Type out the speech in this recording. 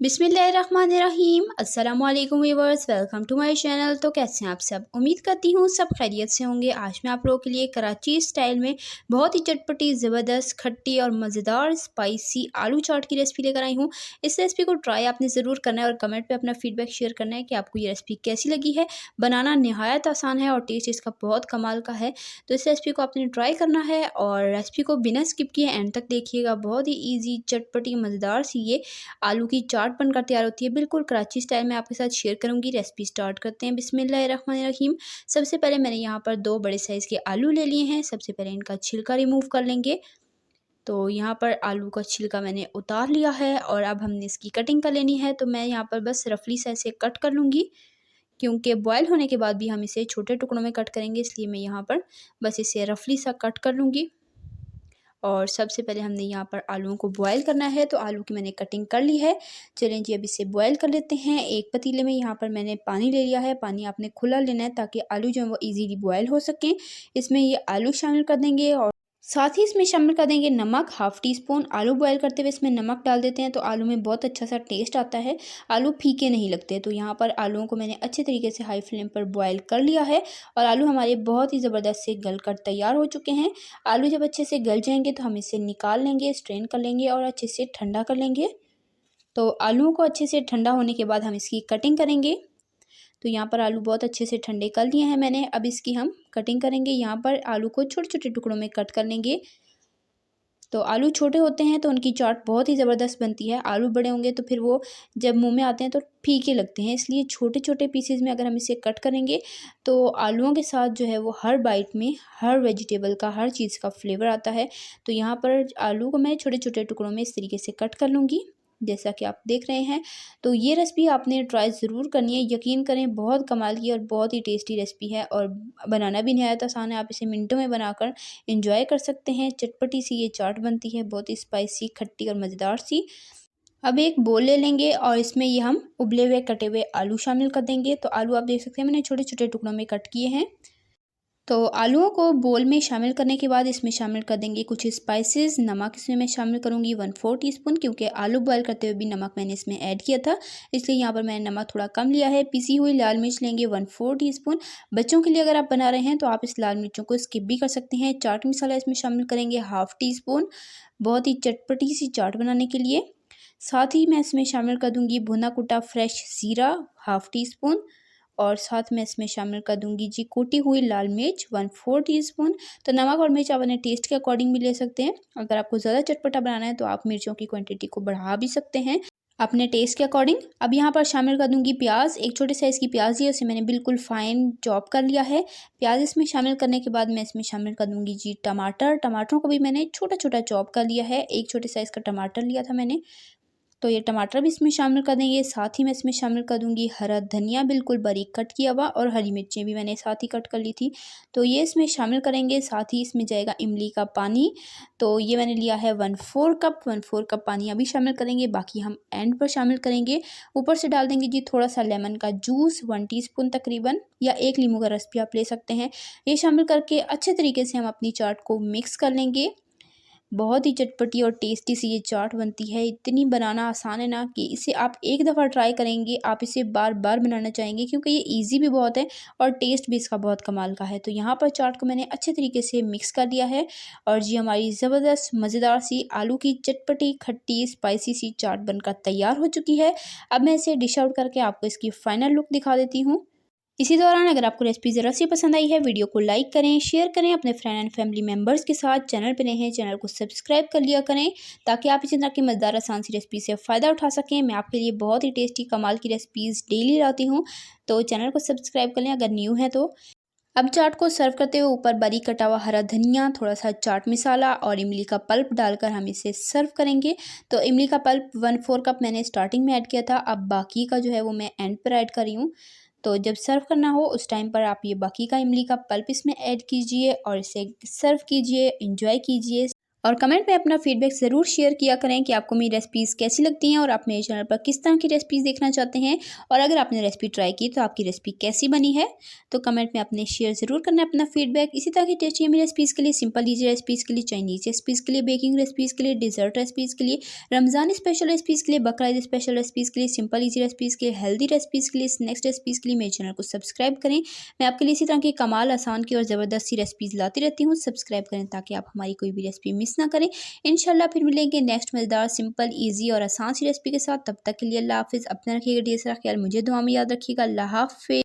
बिस्मिल्लाहिर्रहमानिर्रहीम। अस्सलामुअलैकुम viewers, welcome to my channel. तो कैसे हैं आप सब? उम्मीद करती हूँ सब खैरियत से होंगे। आज मैं आप लोगों के लिए कराची स्टाइल में बहुत ही चटपटी, ज़बरदस्त, खट्टी और मज़ेदार स्पाइसी आलू चाट की रेसिपी लेकर आई हूँ। इस रेसिपी को ट्राई आपने ज़रूर करना है और कमेंट पे अपना फीडबैक शेयर करना है कि आपको ये रेसिपी कैसी लगी है। बनाना नहायत आसान है और टेस्ट इसका बहुत कमाल का है। तो इस रेसिपी को आपने ट्राई करना है और रेसिपी को बिना स्किप किए एंड तक देखिएगा। बहुत ही ईजी, चटपटी, मज़ेदार सी ये आलू की चाट बनकर तैयार होती है। बिल्कुल कराची स्टाइल में आपके साथ शेयर करूंगी। रेसिपी स्टार्ट करते हैं। बिस्मिल्लाहिर्रहमानिर्रहीम। सबसे पहले मैंने यहाँ पर 2 बड़े साइज़ के आलू ले लिए हैं। सबसे पहले इनका छिलका रिमूव कर लेंगे। तो यहाँ पर आलू का छिलका मैंने उतार लिया है और अब हमने इसकी कटिंग कर लेनी है। तो मैं यहाँ पर बस रफली सा इसे कट कर लूँगी, क्योंकि बॉयल होने के बाद भी हम इसे छोटे टुकड़ों में कट करेंगे, इसलिए मैं यहाँ पर बस इसे रफली सा कट कर लूँगी। और सबसे पहले हमने यहाँ पर आलूओं को बॉयल करना है। तो आलू की मैंने कटिंग कर ली है। चलें जी, अब इसे बॉयल कर लेते हैं। एक पतीले में यहाँ पर मैंने पानी ले लिया है। पानी आपने खुला लेना है ताकि आलू जो है वो इजीली बॉयल हो सकें। इसमें ये आलू शामिल कर देंगे और साथ ही इसमें शामिल कर देंगे नमक, हाफ़ टी स्पून। आलू बॉयल करते हुए इसमें नमक डाल देते हैं तो आलू में बहुत अच्छा सा टेस्ट आता है, आलू फीके नहीं लगते। तो यहाँ पर आलूओं को मैंने अच्छे तरीके से हाई फ्लेम पर बॉयल कर लिया है और आलू हमारे बहुत ही ज़बरदस्त से गल कर तैयार हो चुके हैं। आलू जब अच्छे से गल जाएंगे तो हम इसे निकाल लेंगे, स्ट्रेन कर लेंगे और अच्छे से ठंडा कर लेंगे। तो आलूओं को अच्छे से ठंडा होने के बाद हम इसकी कटिंग करेंगे। तो यहाँ पर आलू बहुत अच्छे से ठंडे कर लिए हैं मैंने। अब इसकी हम कटिंग करेंगे। यहाँ पर आलू को छोटे छोटे टुकड़ों में कट कर लेंगे। तो आलू छोटे होते हैं तो उनकी चाट बहुत ही ज़बरदस्त बनती है। आलू बड़े होंगे तो फिर वो जब मुंह में आते हैं तो फीके लगते हैं, इसलिए छोटे छोटे पीसेज में अगर हम इसे कट करेंगे तो आलूओं के साथ जो है वो हर बाइट में हर वेजिटेबल का, हर चीज़ का फ्लेवर आता है। तो यहाँ पर आलू को मैं छोटे छोटे टुकड़ों में इस तरीके से कट कर लूँगी, जैसा कि आप देख रहे हैं। तो ये रेसिपी आपने ट्राई ज़रूर करनी है। यकीन करें, बहुत कमाल की और बहुत ही टेस्टी रेसिपी है और बनाना भी नहायत आसान है। आप इसे मिनटों में बनाकर एंजॉय कर सकते हैं। चटपटी सी ये चाट बनती है, बहुत ही स्पाइसी, खट्टी और मज़ेदार सी। अब एक बोल ले लेंगे और इसमें ये हम उबले हुए कटे हुए आलू शामिल कर देंगे। तो आलू आप देख सकते हैं मैंने छोटे छोटे टुकड़ों में कट किए हैं। तो आलूओं को बोल में शामिल करने के बाद इसमें शामिल कर देंगे कुछ स्पाइसेस। नमक इसमें मैं शामिल करूँगी 1/4 टीस्पून, क्योंकि आलू बॉयल करते हुए भी नमक मैंने इसमें ऐड किया था, इसलिए यहाँ पर मैंने नमक थोड़ा कम लिया है। पिसी हुई लाल मिर्च लेंगे 1/4 टीस्पून। बच्चों के लिए अगर आप बना रहे हैं तो आप इस लाल मिर्चों को स्किप भी कर सकते हैं। चाट मसाला इसमें शामिल करेंगे 1/2 टीस्पून, बहुत ही चटपटी सी चाट बनाने के लिए। साथ ही मैं इसमें शामिल कर दूँगी भुना कुटा फ्रेश ज़ीरा 1/2 टीस्पून और साथ में इसमें शामिल कर दूंगी जी कुटी हुई लाल मिर्च 1/4 टीस्पून। तो नमक और मिर्च आप अपने टेस्ट के अकॉर्डिंग भी ले सकते हैं। अगर आपको ज़्यादा चटपटा बनाना है तो आप मिर्चों की क्वांटिटी को बढ़ा भी सकते हैं अपने टेस्ट के अकॉर्डिंग। अब यहाँ पर शामिल कर दूंगी प्याज। एक छोटे साइज़ की प्याज है, उसे मैंने बिल्कुल फाइन चॉप कर लिया है। प्याज इसमें शामिल करने के बाद मैं इसमें शामिल कर दूंगी जी टमाटर। टमाटरों को भी मैंने छोटा छोटा चॉप कर लिया है। एक छोटे साइज़ का टमाटर लिया था मैंने, तो ये टमाटर भी इसमें शामिल कर देंगे। साथ ही मैं इसमें शामिल कर दूंगी हरा धनिया, बिल्कुल बारीक कट किया हुआ, और हरी मिर्चें भी मैंने साथ ही कट कर ली थी, तो ये इसमें शामिल करेंगे। साथ ही इसमें जाएगा इमली का पानी। तो ये मैंने लिया है 1/4 कप पानी अभी शामिल करेंगे, बाकी हम एंड पर शामिल करेंगे। ऊपर से डाल देंगे जी थोड़ा सा लेमन का जूस 1 टीस्पून तकरीबन, या 1 नींबू का रस भी आप ले सकते हैं। ये शामिल करके अच्छे तरीके से हम अपनी चाट को मिक्स कर लेंगे। बहुत ही चटपटी और टेस्टी सी ये चाट बनती है। इतनी बनाना आसान है ना कि इसे आप एक दफ़ा ट्राई करेंगे, आप इसे बार बार बनाना चाहेंगे, क्योंकि ये इजी भी बहुत है और टेस्ट भी इसका बहुत कमाल का है। तो यहाँ पर चाट को मैंने अच्छे तरीके से मिक्स कर दिया है और जी हमारी ज़बरदस्त मज़ेदार सी आलू की चटपटी, खट्टी, स्पाइसी सी चाट बनकर तैयार हो चुकी है। अब मैं इसे डिश आउट करके आपको इसकी फ़ाइनल लुक दिखा देती हूँ। इसी दौरान अगर आपको रेसिपी ज़रा सी पसंद आई है, वीडियो को लाइक करें, शेयर करें अपने फ्रेंड एंड फैमिली मेम्बर्स के साथ। चैनल पर नए हैं, चैनल को सब्सक्राइब कर लिया करें ताकि आप इसी तरह की मज़ेदार आसान सी रेसिपी से फ़ायदा उठा सकें। मैं आपके लिए बहुत ही टेस्टी कमाल की रेसिपीज़ डेली लाती हूँ, तो चैनल को सब्सक्राइब कर लें अगर न्यू है तो। अब चाट को सर्व करते हुए ऊपर बारीक कटा हुआ हरा धनिया, थोड़ा सा चाट मसाला और इमली का पल्प डालकर हम इसे सर्व करेंगे। तो इमली का पल्प 1/4 कप मैंने स्टार्टिंग में ऐड किया था, अब बाकी का जो है वो मैं एंड पर ऐड कर रही हूँ। तो जब सर्व करना हो उस टाइम पर आप ये बाकी का इमली का पल्प इसमें ऐड कीजिए और इसे सर्व कीजिए, एंजॉय कीजिए। और कमेंट में अपना फीडबैक ज़रूर शेयर किया करें कि आपको मेरी रेसिपीज़ कैसी लगती हैं और आप मेरे चैनल पर किस तरह की रेसिपीज़ देखना चाहते हैं। और अगर आपने रेसिपी ट्राई की तो आपकी रेसिपी कैसी बनी है, तो कमेंट में अपने शेयर ज़रूर करना अपना फीडबैक। इसी तरह की टेस्टी यम्मी रेसिपीज़ के लिए, सिंपल ईजी रेसिपीज़ के लिए, चाइनीज़ रेसिपीज़ के लिए, बेकिंग रेसिपीज़ के लिए, डिज़र्ट रेसिपीज़ के लिए, रमज़ान स्पेशल रेसिपीज़ के लिए, बकरा ईद स्पेशल रेसिपीज़ के लिए, सिंपल ईजी रेसिपीज़ के लिए, हेल्दी रेसिपीज़ के लिए, स्नैक्स रेसिपीज़ के लिए मेरे चैनल को सब्सक्राइब करें। मैं आपके लिए इसी तरह की कमाल, आसान की और ज़बरदस्त सी रेसिपीज़ लाती रहती हूँ। सब्सक्राइब करें ताकि आप हमारी कोई भी रेसिपी मिस ना करें। इंशाल्लाह फिर मिलेंगे नेक्स्ट मज़ेदार, सिंपल, ईजी और आसान सी रेसिपी के साथ। तब तक के लिए अल्लाह हाफ़िज़। अपना रखिएगा ढेर सारा ख्याल, मुझे दुआ में याद रखिएगा। अल्लाह हाफ़िज़।